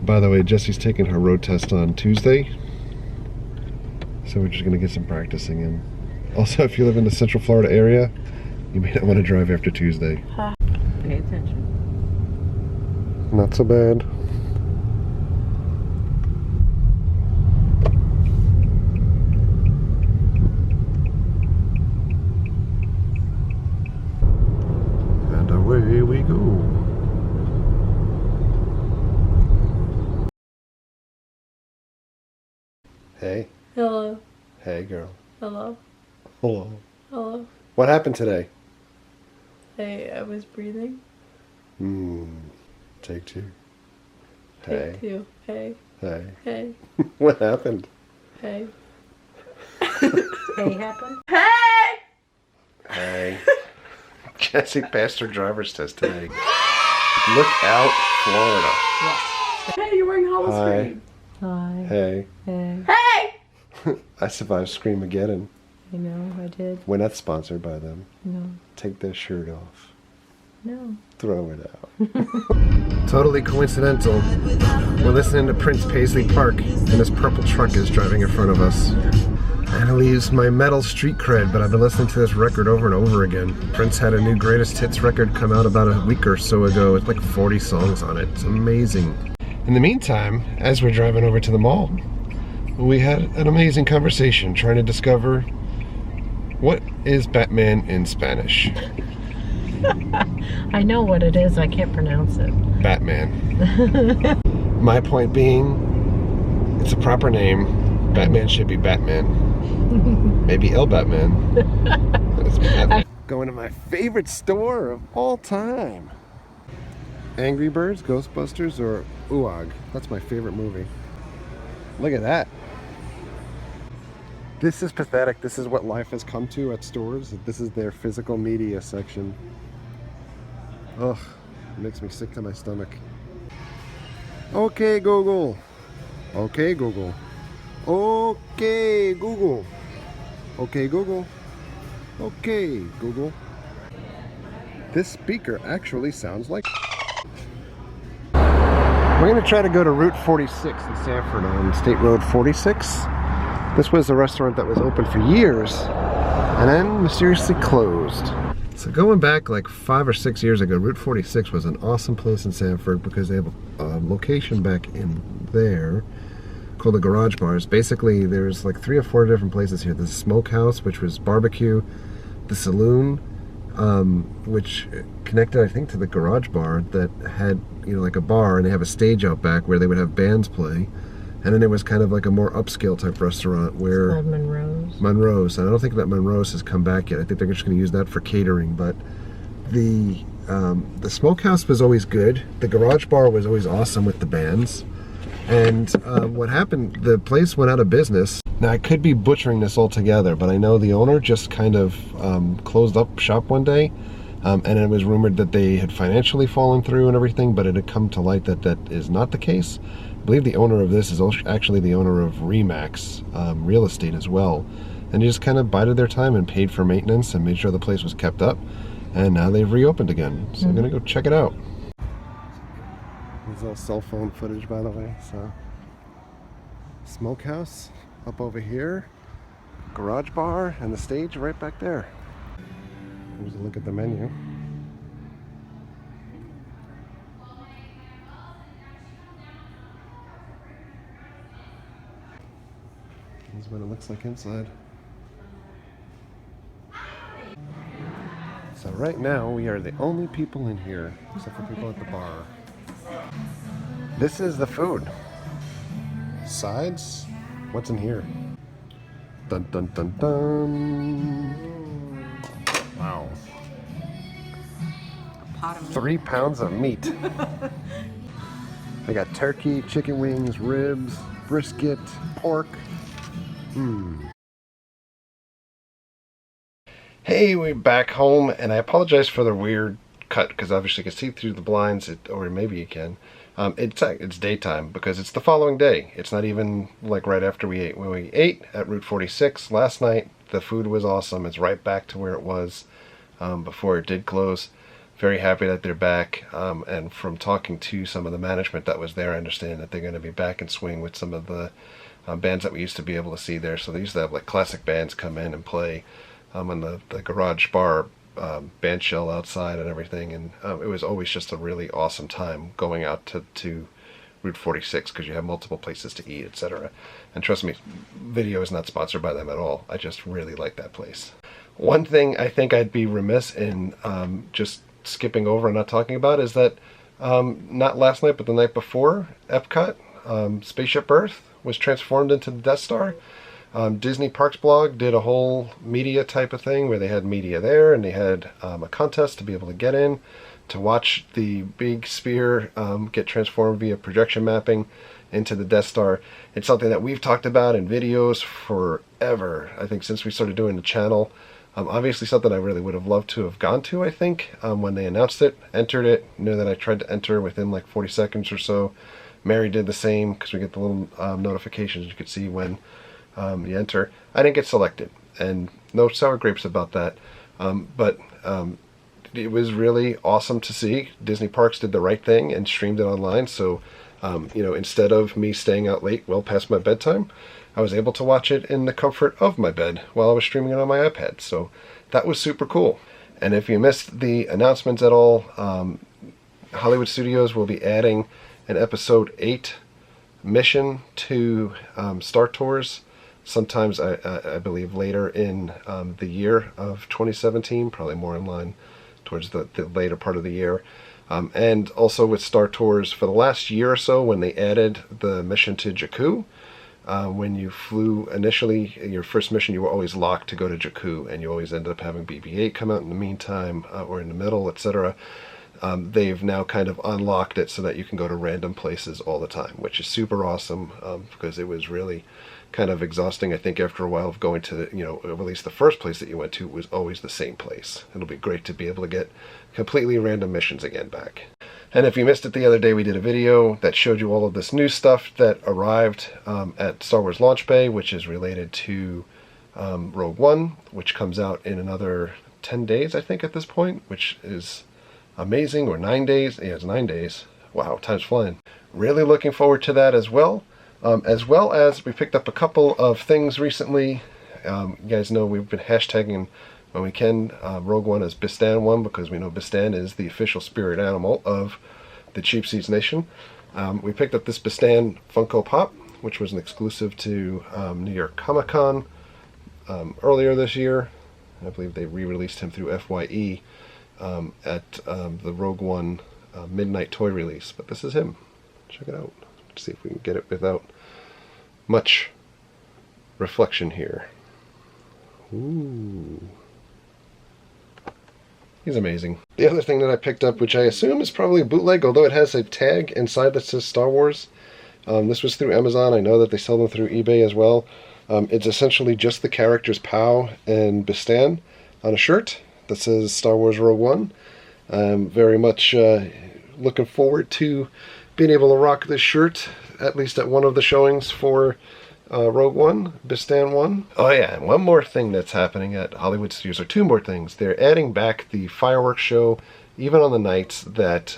By the way, Jessie's taking her road test on Tuesday, so we're just going to get some practicing in. Also, if you live in the Central Florida area, you may not want to drive after Tuesday. Pay attention. Not so bad. And away we go. Hey. Hello. Hey, girl. Hello. Hello. Hello. What happened today? Hey, I was breathing. Take two. Take two. Hey. Hey. Hey. What happened? Hey. Hey happened? Hey! Hey. Jessie passed her driver's test today. Look out, Florida. Yes. Hey, you're wearing hollow Hi. screen. Hi. Hey. Hey. Hey! I survived Screamageddon. I know, I did. We're not sponsored by them. No. Take their shirt off. No. Throw it out. Totally coincidental. We're listening to Prince Paisley Park, and this purple truck is driving in front of us. And leaves my metal street cred, but I've been listening to this record over and over again. Prince had a new greatest hits record come out about a week or so ago. It's like 40 songs on it. It's amazing. In the meantime, as we're driving over to the mall, we had an amazing conversation trying to discover what is Batman in Spanish. I know what it is, I can't pronounce it. Batman. My point being, it's a proper name. Batman should be Batman. Maybe El Batman. It's Batman. Going to my favorite store of all time. Angry Birds, Ghostbusters, or UAG. That's my favorite movie. Look at that. This is pathetic. This is what life has come to at stores. This is their physical media section. Ugh, it makes me sick to my stomach. Okay, Google. Okay, Google. Okay, Google. Okay, Google. Okay, Google. This speaker actually sounds like... We're going to try to go to Route 46 in Sanford on State Road 46. This was a restaurant that was open for years and then mysteriously closed. So going back like 5 or 6 years ago, Route 46 was an awesome place in Sanford because they have a location back in there called the Garage Bars. Basically, there's like 3 or 4 different places here. The Smokehouse, which was barbecue, the Saloon, which connected, I think, to the Garage Bar that had, you know, like a bar, and they have a stage out back where they would have bands play. And then it was kind of like a more upscale type restaurant where... It's called Monroe's. Monroe's. And I don't think that Monroe's has come back yet. I think they're just going to use that for catering. But the Smokehouse was always good. The Garage Bar was always awesome with the bands. And what happened, the place went out of business. Now, I could be butchering this altogether, but I know the owner just kind of closed up shop one day. And it was rumored that they had financially fallen through and everything, but it had come to light that that is not the case. I believe the owner of this is actually the owner of Remax Real Estate as well. And they just kind of bided their time and paid for maintenance and made sure the place was kept up. And now they've reopened again. So I'm going to go check it out. There's all cell phone footage, by the way. So, Smokehouse up over here. Garage Bar and the stage right back there. Here's a look at the menu. This is what it looks like inside. So right now we are the only people in here, except for people at the bar. This is the food. Sides? What's in here? Dun dun dun dun. Wow. 3 pounds of meat. I got turkey, chicken wings, ribs, brisket, pork. Hey, we're back home, and I apologize for the weird cut, because obviously you can see through the blinds, or maybe you can. It's daytime, because it's the following day. It's not even like right after we ate. When we ate at Route 46 last night, the food was awesome. It's right back to where it was before it did close. very happy that they're back. And from talking to some of the management that was there, I understand that they're going to be back in swing with some of the bands that we used to be able to see there. So they used to have like classic bands come in and play on the garage bar band shell outside and everything. And it was always just a really awesome time going out to Route 46 because you have multiple places to eat, etc. And trust me, video is not sponsored by them at all. I just really like that place. One thing I think I'd be remiss in just skipping over and not talking about is that not last night but the night before, Epcot, Spaceship Earth was transformed into the Death Star. Disney Parks blog did a whole media type of thing where they had media there and they had a contest to be able to get in to watch the big sphere get transformed via projection mapping into the Death Star. It's something that we've talked about in videos forever, I think since we started doing the channel. Obviously something I really would have loved to have gone to, I think, when they announced it, entered it, knew that I tried to enter within like 40 seconds or so. Mary did the same because we get the little notifications you could see when you enter. I didn't get selected, and no sour grapes about that, but it was really awesome to see. Disney Parks did the right thing and streamed it online, so instead of me staying out late well past my bedtime, I was able to watch it in the comfort of my bed while I was streaming it on my iPad, so that was super cool. And if you missed the announcements at all, Hollywood Studios will be adding an episode 8 mission to Star Tours sometimes, I believe, later in the year of 2017, probably more in line towards the later part of the year. And also with Star Tours, for the last year or so, when they added the mission to Jakku, when you flew initially, your first mission, you were always locked to go to Jakku, and you always ended up having BB-8 come out in the meantime, or in the middle, etc. They've now kind of unlocked it so that you can go to random places all the time, which is super awesome, because it was really kind of exhausting, I think, after a while of going to, at least the first place that you went to was always the same place. It'll be great to be able to get completely random missions again back. And if you missed it the other day, we did a video that showed you all of this new stuff that arrived at Star Wars Launch Bay, which is related to Rogue One, which comes out in another 10 days, I think, at this point, which is amazing. Or 9 days. Yeah, it's 9 days. Wow, time's flying. Really looking forward to that as well. As well as we picked up a couple of things recently. You guys know we've been hashtagging when we can Rogue One as Bistan One, because we know Bistan is the official spirit animal of the Cheap Seats Nation. We picked up this Bistan Funko Pop, which was an exclusive to New York Comic Con earlier this year. I believe they re-released him through FYE at the Rogue One midnight toy release. But this is him. Check it out. Let's see if we can get it without much reflection here. Ooh. He's amazing. The other thing that I picked up, which I assume is probably a bootleg, although it has a tag inside that says Star Wars. This was through Amazon. I know that they sell them through eBay as well. It's essentially just the characters Pow and Bistan on a shirt that says Star Wars Rogue One. I'm very much looking forward to being able to rock this shirt, at least at one of the showings for Rogue One, Bistan One. Oh yeah, and one more thing that's happening at Hollywood Studios, or two more things. They're adding back the fireworks show, even on the nights that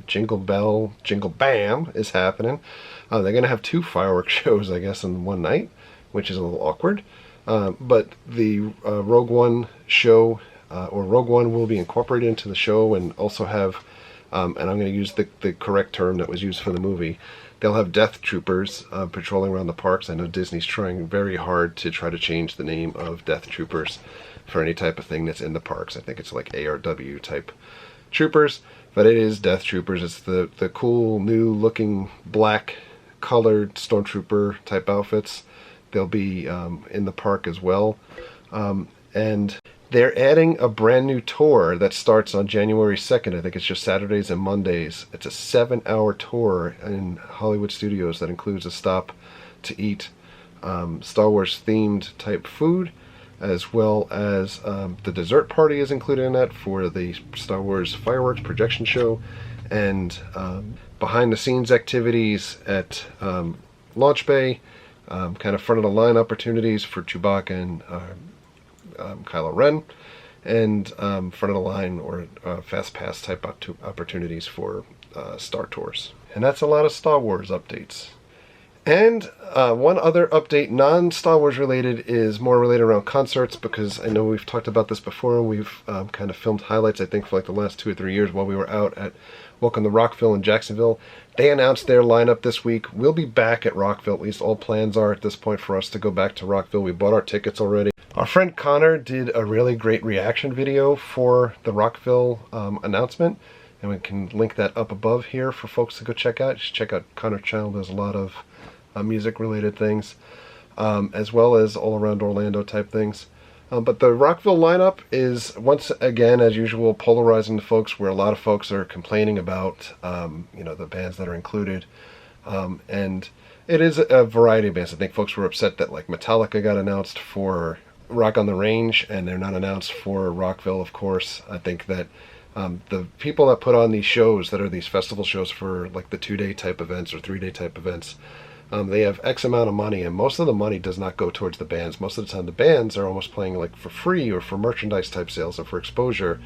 Jingle Bell, Jingle Bam is happening. They're going to have two fireworks shows, I guess, in one night, which is a little awkward. But the Rogue One show, or Rogue One, will be incorporated into the show and also have, and I'm going to use the correct term that was used for the movie, they'll have Death Troopers patrolling around the parks. I know Disney's trying very hard to try to change the name of Death Troopers for any type of thing that's in the parks. I think it's like ARW type troopers, but it is Death Troopers. It's the cool, new looking, black colored stormtrooper type outfits. They'll be in the park as well. And they're adding a brand new tour that starts on January 2nd. I think it's just Saturdays and Mondays. It's a 7-hour tour in Hollywood Studios that includes a stop to eat Star Wars themed type food, as well as the dessert party is included in that for the Star Wars fireworks projection show, and behind the scenes activities at Launch Bay, kind of front of the line opportunities for Chewbacca and Kylo Ren, and front of the line or fast pass type opportunities for Star Tours. And that's a lot of Star Wars updates. And one other update, non-Star Wars related, is more related around concerts, because I know we've talked about this before. We've kind of filmed highlights, I think, for like the last 2 or 3 years while we were out at Welcome to Rockville in Jacksonville. They announced their lineup this week. We'll be back at Rockville, at least all plans are at this point for us to go back to Rockville. We bought our tickets already. Our friend Connor did a really great reaction video for the Rockville announcement, and we can link that up above here for folks to go check out. Just check out Connor's channel. There's a lot of music related things, as well as all around Orlando type things. But the Rockville lineup is, once again, as usual, polarizing to folks, where a lot of folks are complaining about the bands that are included. And it is a variety of bands. I think folks were upset that like Metallica got announced for Rock on the Range and they're not announced for Rockville, of course. I think that the people that put on these shows, that are these festival shows for like the 2-day type events or 3-day type events, they have X amount of money, and most of the money does not go towards the bands. Most of the time the bands are almost playing like for free or for merchandise type sales or for exposure,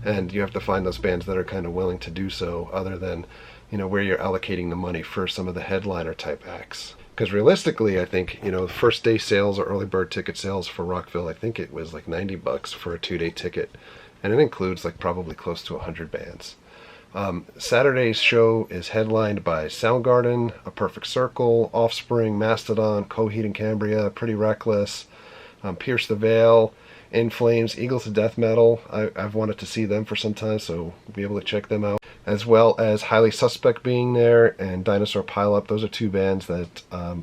and you have to find those bands that are kind of willing to do so, other than where you're allocating the money for some of the headliner type acts. Because realistically, I think first day sales or early bird ticket sales for Rockville, I think it was like $90 for a 2-day ticket, and it includes like probably close to 100 bands. Saturday's show is headlined by Soundgarden, A Perfect Circle, Offspring, Mastodon, Coheed and Cambria, Pretty Reckless, Pierce the Veil, In Flames, Eagles of Death Metal. I've wanted to see them for some time, so we'll be able to check them out. As well as Highly Suspect being there, and Dinosaur Pileup. Those are 2 bands that,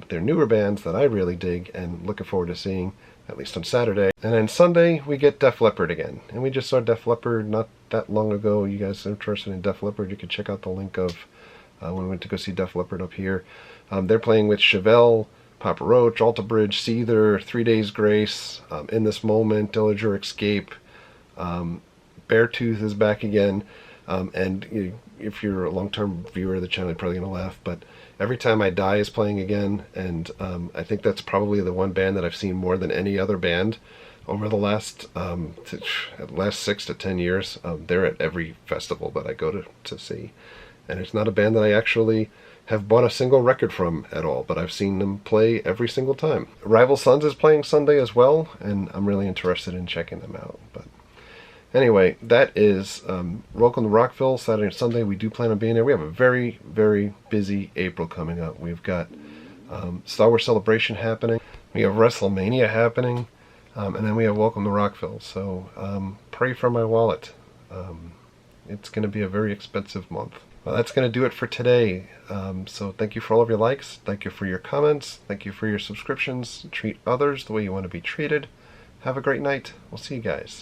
they're newer bands that I really dig and looking forward to seeing, at least on Saturday. And then Sunday, we get Def Leppard again. And we just saw Def Leppard not that long ago. You guys are interested in Def Leppard, you can check out the link of when we went to go see Def Leppard up here. They're playing with Chevelle, Papa Roach, Alter Bridge, Seether, 3 Days Grace, In This Moment, Dillinger Escape, Beartooth is back again. And if you're a long-term viewer of the channel, you're probably going to laugh, but Every Time I Die is playing again, and I think that's probably the one band that I've seen more than any other band over the last 6 to 10 years. They're at every festival that I go to see, and it's not a band that I actually have bought a single record from at all, but I've seen them play every single time. Rival Sons is playing Sunday as well, and I'm really interested in checking them out. But anyway, that is Welcome to Rockville, Saturday and Sunday. We do plan on being there. We have a very, very busy April coming up. We've got Star Wars Celebration happening. We have WrestleMania happening. And then we have Welcome to Rockville. So pray for my wallet. It's going to be a very expensive month. Well, that's going to do it for today. So thank you for all of your likes. Thank you for your comments. Thank you for your subscriptions. Treat others the way you want to be treated. Have a great night. We'll see you guys.